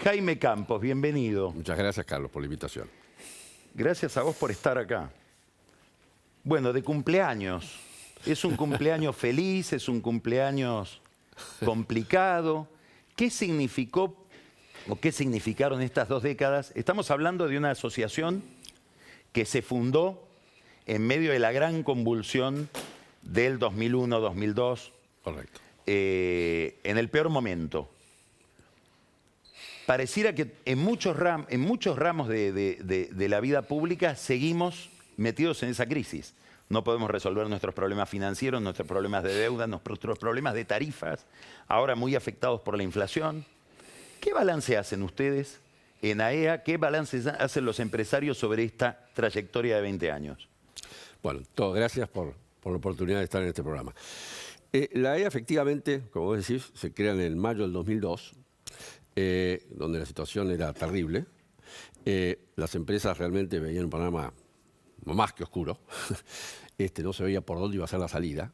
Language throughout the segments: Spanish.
Jaime Campos, bienvenido. Muchas gracias, Carlos, por la invitación. Gracias a vos por estar acá. Bueno, de cumpleaños. ¿Es un cumpleaños feliz? ¿Es un cumpleaños complicado? ¿Qué significó o qué significaron estas 2 décadas? Estamos hablando de una asociación que se fundó en medio de la gran convulsión del 2001-2002. Correcto. En el peor momento. Pareciera que en muchos ramos de la vida pública seguimos metidos en esa crisis. No podemos resolver nuestros problemas financieros, nuestros problemas de deuda, nuestros problemas de tarifas, ahora muy afectados por la inflación. ¿Qué balance hacen ustedes en AEA? ¿Qué balance hacen los empresarios sobre esta trayectoria de 20 años? Bueno, gracias por la oportunidad de estar en este programa. La AEA, efectivamente, como vos decís, se crea en el mayo del 2002, donde la situación era terrible. Las empresas realmente veían un panorama más que oscuro. No se veía por dónde iba a ser la salida.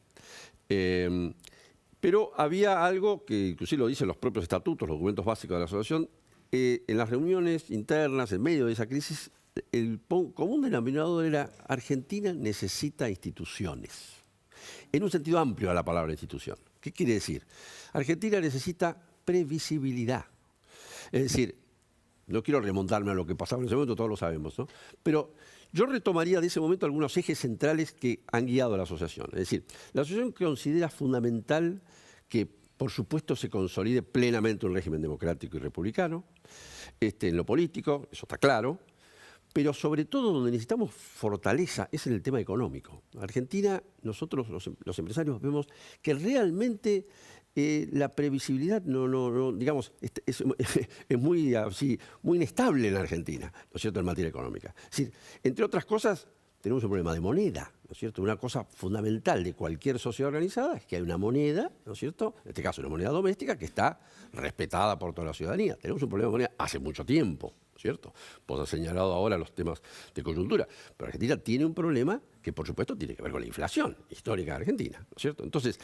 Pero había algo que inclusive lo dicen los propios estatutos, los documentos básicos de la asociación. En las reuniones internas, en medio de esa crisis, el común denominador era: Argentina necesita instituciones. En un sentido amplio a la palabra institución. ¿Qué quiere decir? Argentina necesita previsibilidad. Es decir, no quiero remontarme a lo que pasaba en ese momento, todos lo sabemos, ¿no? Pero yo retomaría de ese momento algunos ejes centrales que han guiado a la asociación. Es decir, la asociación considera fundamental que, por supuesto, se consolide plenamente un régimen democrático y republicano, en lo político, eso está claro, pero sobre todo donde necesitamos fortaleza es en el tema económico. Argentina, nosotros los empresarios vemos que realmente la previsibilidad digamos, es muy inestable en la Argentina, ¿no es cierto?, en materia económica. Es decir, entre otras cosas, tenemos un problema de moneda, ¿no es cierto? Una cosa fundamental de cualquier sociedad organizada es que hay una moneda, ¿no es cierto?, en este caso una moneda doméstica que está respetada por toda la ciudadanía. Tenemos un problema de moneda hace mucho tiempo, ¿cierto? Vos has señalado ahora los temas de coyuntura, pero Argentina tiene un problema que, por supuesto, tiene que ver con la inflación histórica de Argentina, ¿no es cierto? Entonces,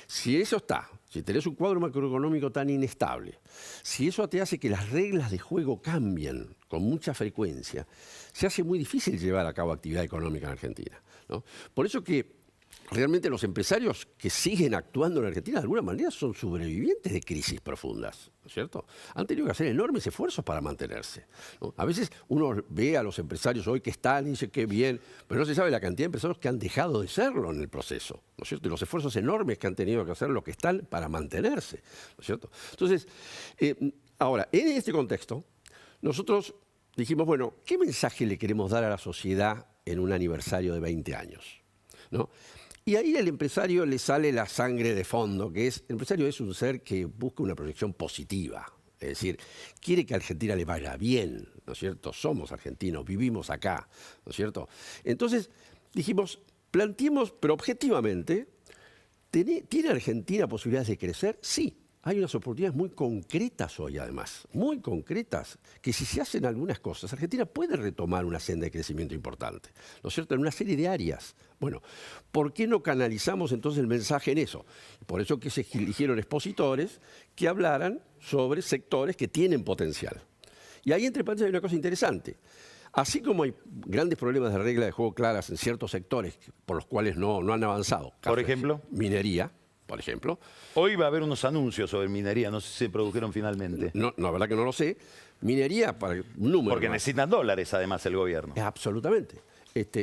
si eso está, si tenés un cuadro macroeconómico tan inestable, si eso te hace que las reglas de juego cambien con mucha frecuencia, se hace muy difícil llevar a cabo actividad económica en Argentina, ¿no? Por eso que realmente los empresarios que siguen actuando en Argentina de alguna manera son sobrevivientes de crisis profundas, ¿no es cierto? Han tenido que hacer enormes esfuerzos para mantenerse, ¿no? A veces uno ve a los empresarios hoy que están y dice qué bien, pero no se sabe la cantidad de empresarios que han dejado de serlo en el proceso, ¿no es cierto? Y los esfuerzos enormes que han tenido que hacer los que están para mantenerse, ¿no es cierto? Entonces, ahora, en este contexto, nosotros dijimos, bueno, ¿qué mensaje le queremos dar a la sociedad en un aniversario de 20 años? ¿No? Y ahí al empresario le sale la sangre de fondo, que es, el empresario es un ser que busca una proyección positiva, es decir, quiere que a Argentina le vaya bien, ¿no es cierto? Somos argentinos, vivimos acá, ¿no es cierto? Entonces dijimos, planteemos, pero objetivamente, ¿tiene Argentina posibilidades de crecer? Sí. Hay unas oportunidades muy concretas hoy, además, muy concretas, que si se hacen algunas cosas, Argentina puede retomar una senda de crecimiento importante, ¿no es cierto?, en una serie de áreas. Bueno, ¿por qué no canalizamos entonces el mensaje en eso? Por eso que se eligieron expositores que hablaran sobre sectores que tienen potencial. Y ahí, entre paréntesis, hay una cosa interesante. Así como hay grandes problemas de reglas de juego claras en ciertos sectores por los cuales no han avanzado. Por ejemplo, minería, por ejemplo. Hoy va a haber unos anuncios sobre minería, no sé si se produjeron finalmente. No, la verdad que no lo sé. Minería, para un número. Porque necesitan dólares, además, el gobierno. Absolutamente.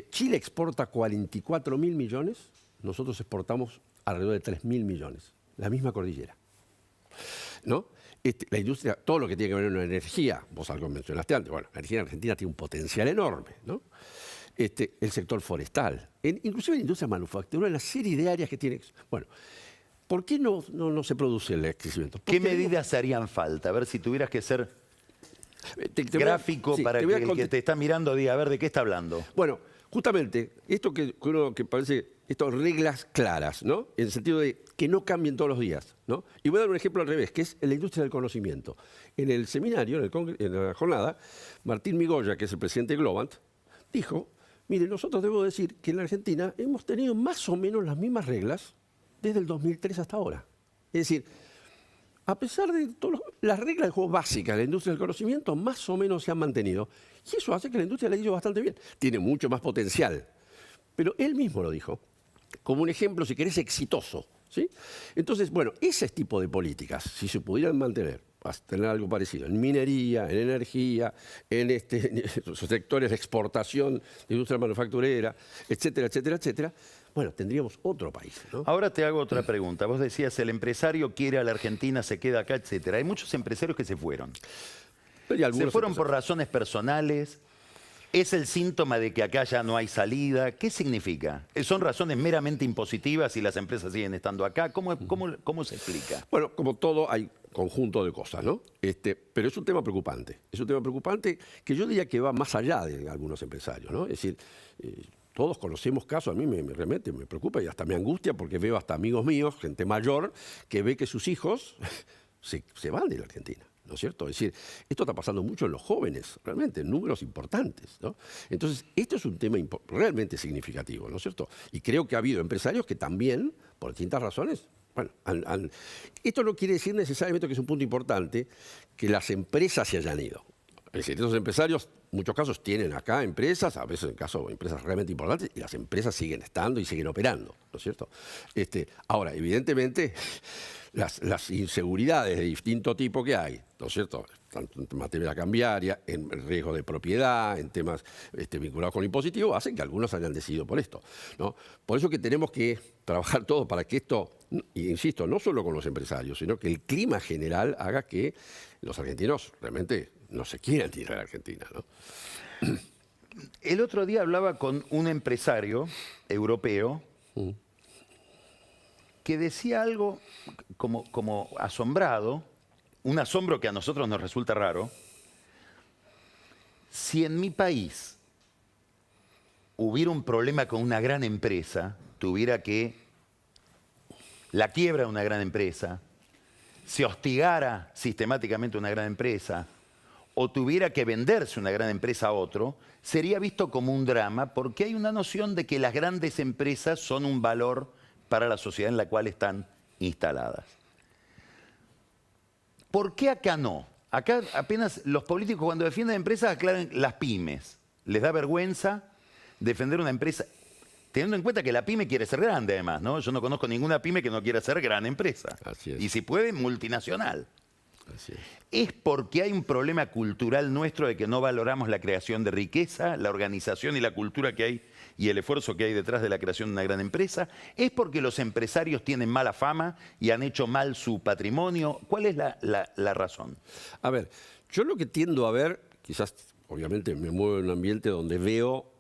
Chile exporta 44.000 millones, nosotros exportamos alrededor de 3.000 millones. La misma cordillera, ¿no? La industria, todo lo que tiene que ver con la energía, vos algo mencionaste antes, bueno, la energía en Argentina tiene un potencial enorme, ¿no? El sector forestal, inclusive la industria manufacturera, una serie de áreas que tiene. Bueno, ¿por qué no se produce el crecimiento? ¿Qué medidas harían falta? A ver, si tuvieras que ser gráfico para que el que te está mirando diga, a ver, ¿de qué está hablando? Bueno, justamente, esto que parece, estas reglas claras, ¿no? En el sentido de que no cambien todos los días, ¿no? Y voy a dar un ejemplo al revés, que es la industria del conocimiento. En el seminario, en la jornada, Martín Migoya, que es el presidente de Globant, dijo, mire, nosotros debo decir que en la Argentina hemos tenido más o menos las mismas reglas desde el 2003 hasta ahora. Es decir, a pesar de todas las reglas del juego básicas de la industria del conocimiento, más o menos se han mantenido. Y eso hace que la industria le haya ido bastante bien. Tiene mucho más potencial. Pero él mismo lo dijo, como un ejemplo, si querés, exitoso. ¿Sí? Entonces, bueno, ese tipo de políticas, si se pudieran mantener, tener algo parecido en minería, en energía, en los sectores de exportación de industria manufacturera, etcétera, etcétera, etcétera, bueno, tendríamos otro país, ¿no? Ahora te hago otra pregunta. Vos decías, el empresario quiere a la Argentina, se queda acá, etcétera. Hay muchos empresarios que se fueron. Pero Se fueron por razones personales. ¿Es el síntoma de que acá ya no hay salida? ¿Qué significa? ¿Son razones meramente impositivas y las empresas siguen estando acá? ¿Cómo se explica? Bueno, como todo, hay conjunto de cosas, ¿no? Pero es un tema preocupante. Es un tema preocupante que yo diría que va más allá de algunos empresarios, ¿no? Es decir, todos conocemos casos, a mí realmente me preocupa y hasta me angustia porque veo hasta amigos míos, gente mayor, que ve que sus hijos se van de la Argentina. ¿No es cierto? Es decir, esto está pasando mucho en los jóvenes, realmente, en números importantes, ¿no? Entonces, esto es un tema realmente significativo, ¿no es cierto? Y creo que ha habido empresarios que también, por distintas razones, bueno, esto no quiere decir necesariamente que es un punto importante que las empresas se hayan ido. Es decir, esos empresarios, en muchos casos, tienen acá empresas, a veces en casos empresas realmente importantes, y las empresas siguen estando y siguen operando, ¿no es cierto? Ahora, evidentemente, las inseguridades de distinto tipo que hay, ¿no es cierto? Tanto en materia cambiaria, en riesgo de propiedad, en temas vinculados con lo impositivo, hacen que algunos hayan decidido por esto, ¿no? Por eso que tenemos que trabajar todos para que esto, y insisto, no solo con los empresarios, sino que el clima general haga que los argentinos realmente no se quieran ir a la Argentina, ¿no? El otro día hablaba con un empresario europeo que decía algo como asombrado, un asombro que a nosotros nos resulta raro. Si en mi país hubiera un problema con una gran empresa, tuviera que la quiebra de una gran empresa, se hostigara sistemáticamente una gran empresa, o tuviera que venderse una gran empresa a otro, sería visto como un drama porque hay una noción de que las grandes empresas son un valor para la sociedad en la cual están instaladas. ¿Por qué acá no? Acá apenas los políticos cuando defienden empresas aclaran las pymes. Les da vergüenza defender una empresa, teniendo en cuenta que la pyme quiere ser grande además, ¿no? Yo no conozco ninguna pyme que no quiera ser gran empresa. Así es. Y si puede, multinacional. Así es. ¿Es porque hay un problema cultural nuestro de que no valoramos la creación de riqueza, la organización y la cultura que hay y el esfuerzo que hay detrás de la creación de una gran empresa? ¿Es porque los empresarios tienen mala fama y han hecho mal su patrimonio? ¿Cuál es la razón? A ver, yo lo que tiendo a ver, quizás obviamente me muevo en un ambiente donde veo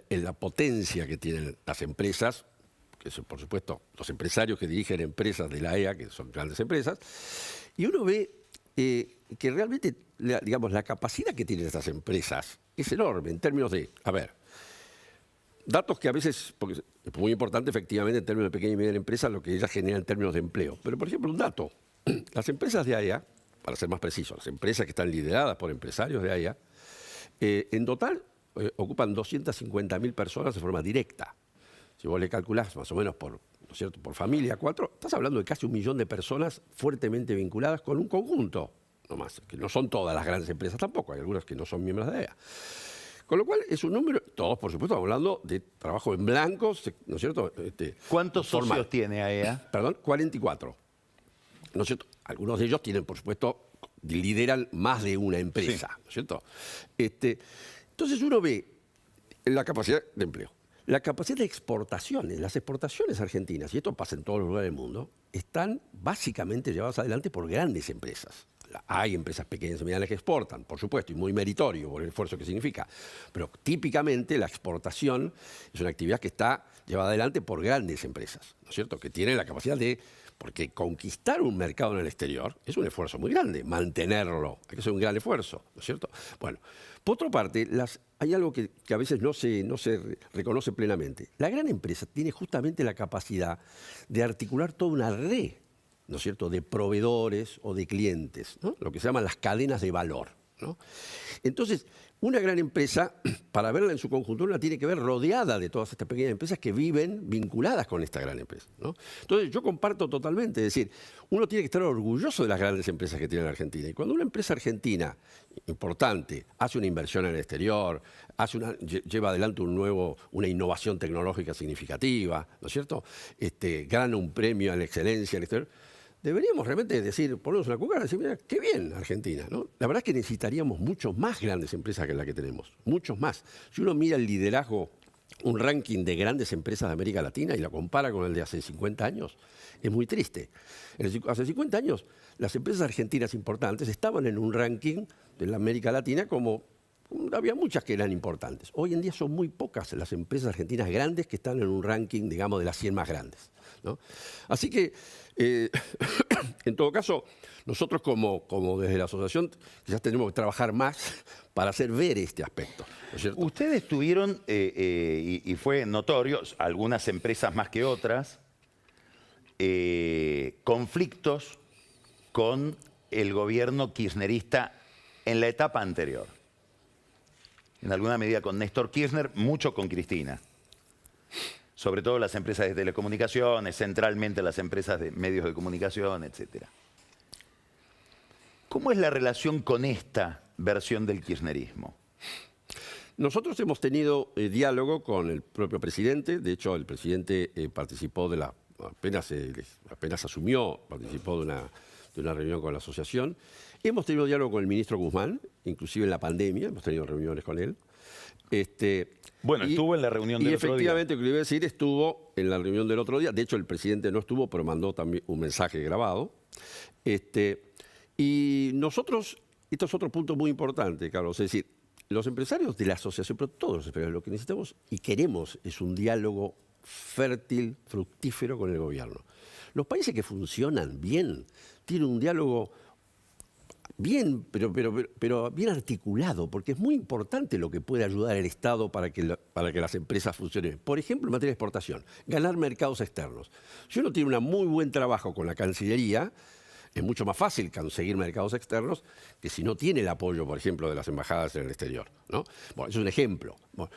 la potencia que tienen las empresas, que son por supuesto los empresarios que dirigen empresas de la EA, que son grandes empresas, y uno ve que realmente, digamos, la capacidad que tienen estas empresas es enorme en términos de, a ver, datos que a veces, porque es muy importante efectivamente en términos de pequeña y mediana empresa lo que ellas generan en términos de empleo. Pero, por ejemplo, un dato. Las empresas de AEA, para ser más precisos, las empresas que están lideradas por empresarios de AEA, en total ocupan 250.000 personas de forma directa. Si vos le calculás más o menos por, ¿no es cierto?, por familia, 4, estás hablando de casi 1 millón de personas fuertemente vinculadas con un conjunto, no más, que no son todas las grandes empresas tampoco, hay algunas que no son miembros de AEA. Con lo cual es un número, todos por supuesto estamos hablando de trabajo en blanco, ¿no es cierto? ¿Cuántos formal. socios tiene AEA? Perdón, 44. ¿No es cierto? Algunos de ellos tienen, por supuesto, lideran más de una empresa, sí, ¿no es cierto? Entonces uno ve la capacidad de empleo, la capacidad de exportaciones. Las exportaciones argentinas, y esto pasa en todos los lugares del mundo, están básicamente llevadas adelante por grandes empresas. Hay empresas pequeñas y medianas que exportan, por supuesto, y muy meritorio por el esfuerzo que significa. Pero típicamente la exportación es una actividad que está llevada adelante por grandes empresas, ¿no es cierto? Que tienen la capacidad de... Porque conquistar un mercado en el exterior es un esfuerzo muy grande, mantenerlo, hay que hacer un gran esfuerzo, ¿no es cierto? Bueno, por otra parte, hay algo que a veces no se reconoce plenamente. La gran empresa tiene justamente la capacidad de articular toda una red, ¿no es cierto?, de proveedores o de clientes, ¿no? Lo que se llaman las cadenas de valor, ¿no? Entonces, Una gran empresa, para verla en su conjuntura, la tiene que ver rodeada de todas estas pequeñas empresas que viven vinculadas con esta gran empresa, ¿no? Entonces, yo comparto totalmente, es decir, uno tiene que estar orgulloso de las grandes empresas que tiene la Argentina. Y cuando una empresa argentina importante hace una inversión en el exterior, lleva adelante una innovación tecnológica significativa, ¿no es cierto? Gana un premio en excelencia en el exterior. Deberíamos realmente decir, ponernos una cuchara y decir, mira, qué bien Argentina, ¿no? La verdad es que necesitaríamos muchos más grandes empresas que la que tenemos, muchos más. Si uno mira el liderazgo, un ranking de grandes empresas de América Latina y la compara con el de hace 50 años, es muy triste. Hace 50 años las empresas argentinas importantes estaban en un ranking de la América Latina como había muchas que eran importantes. Hoy en día son muy pocas las empresas argentinas grandes que están en un ranking, digamos, de las 100 más grandes, ¿no? Así que, en todo caso, nosotros como desde la asociación quizás tenemos que trabajar más para hacer ver este aspecto, ¿no es cierto? Ustedes tuvieron, y fue notorio, algunas empresas más que otras, conflictos con el gobierno kirchnerista en la etapa anterior. En alguna medida con Néstor Kirchner, mucho con Cristina. Sobre todo las empresas de telecomunicaciones, centralmente las empresas de medios de comunicación, etc. ¿Cómo es la relación con esta versión del kirchnerismo? Nosotros hemos tenido diálogo con el propio presidente. De hecho, el presidente participó apenas asumió, participó de una reunión con la asociación. Hemos tenido diálogo con el ministro Guzmán, inclusive en la pandemia, hemos tenido reuniones con él. Estuvo en la reunión del otro día. Y efectivamente, lo que le iba a decir, estuvo en la reunión del otro día. De hecho, el presidente no estuvo, pero mandó también un mensaje grabado. Y nosotros, esto es otro punto muy importante, Carlos, es decir, los empresarios de la asociación, pero todos los empresarios, lo que necesitamos y queremos es un diálogo fértil, fructífero con el gobierno. Los países que funcionan bien tienen un diálogo bien, pero bien articulado, porque es muy importante lo que puede ayudar el Estado para que las empresas funcionen. Por ejemplo, en materia de exportación, ganar mercados externos. Si uno tiene un muy buen trabajo con la Cancillería, es mucho más fácil conseguir mercados externos que si no tiene el apoyo, por ejemplo, de las embajadas en el exterior, ¿no? Bueno, eso es un ejemplo. Bueno,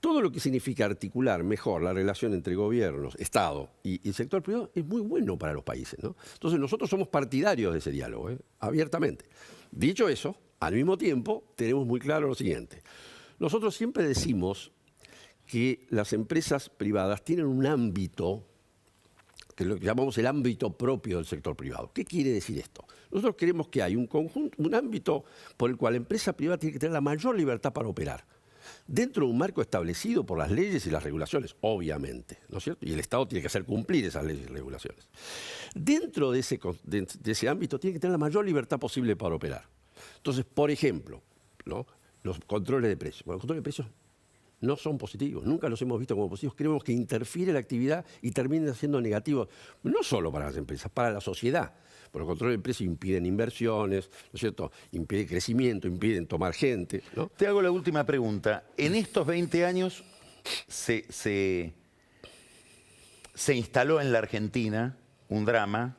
todo lo que significa articular mejor la relación entre gobiernos, Estado y el sector privado es muy bueno para los países, ¿no? Entonces nosotros somos partidarios de ese diálogo, abiertamente. Dicho eso, al mismo tiempo tenemos muy claro lo siguiente. Nosotros siempre decimos que las empresas privadas tienen un ámbito, que es lo que llamamos el ámbito propio del sector privado. ¿Qué quiere decir esto? Nosotros queremos que hay un ámbito por el cual la empresa privada tiene que tener la mayor libertad para operar, dentro de un marco establecido por las leyes y las regulaciones, obviamente, ¿no es cierto? Y el Estado tiene que hacer cumplir esas leyes y regulaciones. Dentro de ese ámbito tiene que tener la mayor libertad posible para operar. Entonces, por ejemplo, ¿no?, los controles de precios. Bueno, los controles de precios no son positivos, nunca los hemos visto como positivos. Creemos que interfiere la actividad y terminan siendo negativos, no solo para las empresas, para la sociedad. Porque los controles de precios impiden inversiones, ¿no es cierto?, impiden crecimiento, impiden tomar gente, ¿no? Te hago la última pregunta. En estos 20 años se instaló en la Argentina un drama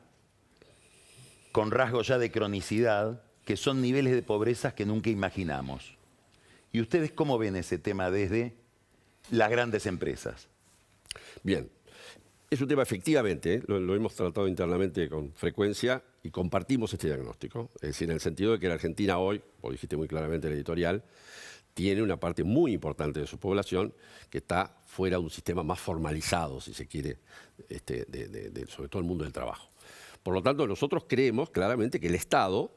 con rasgos ya de cronicidad, que son niveles de pobreza que nunca imaginamos. ¿Y ustedes cómo ven ese tema desde las grandes empresas? Bien, es un tema efectivamente, lo hemos tratado internamente con frecuencia y compartimos este diagnóstico. Es decir, en el sentido de que la Argentina hoy, como dijiste muy claramente en el editorial, tiene una parte muy importante de su población que está fuera de un sistema más formalizado, si se quiere, sobre todo el mundo del trabajo. Por lo tanto, nosotros creemos claramente que el Estado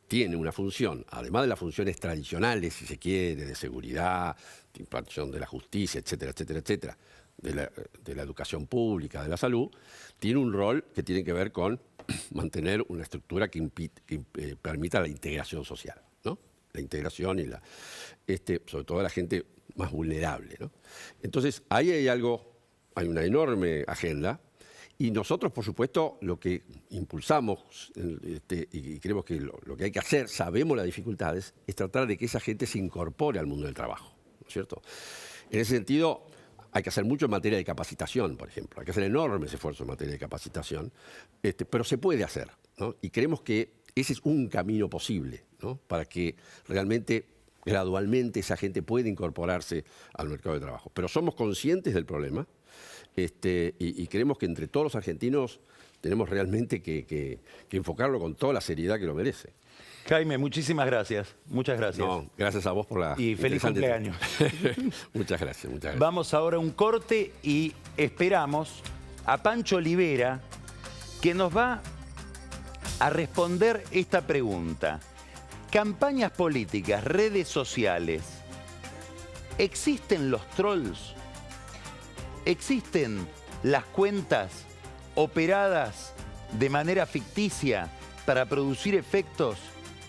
tiene una función, además de las funciones tradicionales, si se quiere, de seguridad, de impartición de la justicia, etcétera, etcétera, etcétera, de la educación pública, de la salud, tiene un rol que tiene que ver con mantener una estructura que permita la integración social, ¿no? La integración y sobre todo la gente más vulnerable, ¿no? Entonces, ahí hay una enorme agenda. Y nosotros, por supuesto, lo que impulsamos y creemos que lo que hay que hacer, sabemos las dificultades, es tratar de que esa gente se incorpore al mundo del trabajo, ¿no es cierto? En ese sentido, hay que hacer mucho en materia de capacitación, por ejemplo. Hay que hacer enormes esfuerzos en materia de capacitación, pero se puede hacer, ¿no? Y creemos que ese es un camino posible, ¿no?, para que realmente gradualmente esa gente puede incorporarse al mercado de trabajo. Pero somos conscientes del problema y creemos que entre todos los argentinos tenemos realmente que enfocarlo con toda la seriedad que lo merece. Jaime, muchísimas gracias. Muchas gracias. No, gracias a vos por la... Y feliz cumpleaños. Muchas gracias, muchas gracias. Vamos ahora a un corte y esperamos a Pancho Olivera, que nos va a responder esta pregunta. Campañas políticas, redes sociales, ¿existen los trolls? ¿Existen las cuentas operadas de manera ficticia para producir efectos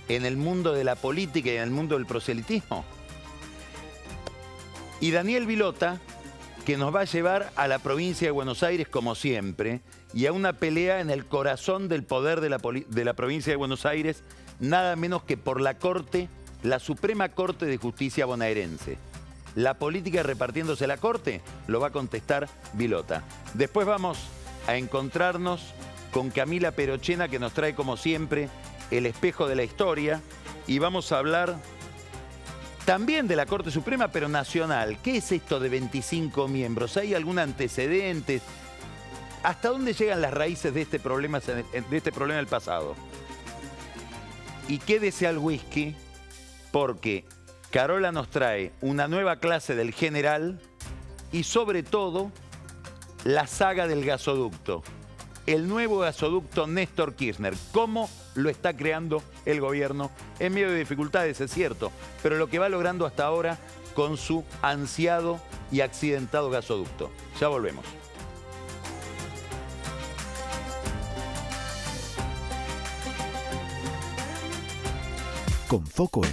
en el mundo de la política y en el mundo del proselitismo? Y Daniel Vilota, que nos va a llevar a la provincia de Buenos Aires como siempre y a una pelea en el corazón del poder de la provincia de Buenos Aires, nada menos que por la Corte, la Suprema Corte de Justicia bonaerense. ¿La política repartiéndose la Corte? Lo va a contestar Vilota. Después vamos a encontrarnos con Camila Perochena, que nos trae como siempre el espejo de la historia, y vamos a hablar también de la Corte Suprema, pero nacional. ¿Qué es esto de 25 miembros? ¿Hay algún antecedente? ¿Hasta dónde llegan las raíces de este problema del pasado? Y quédese al whisky, porque Carola nos trae una nueva clase del general y sobre todo la saga del gasoducto. El nuevo gasoducto Néstor Kirchner. ¿Cómo lo está creando el gobierno? En medio de dificultades, es cierto, pero lo que va logrando hasta ahora con su ansiado y accidentado gasoducto. Ya volvemos. Con foco en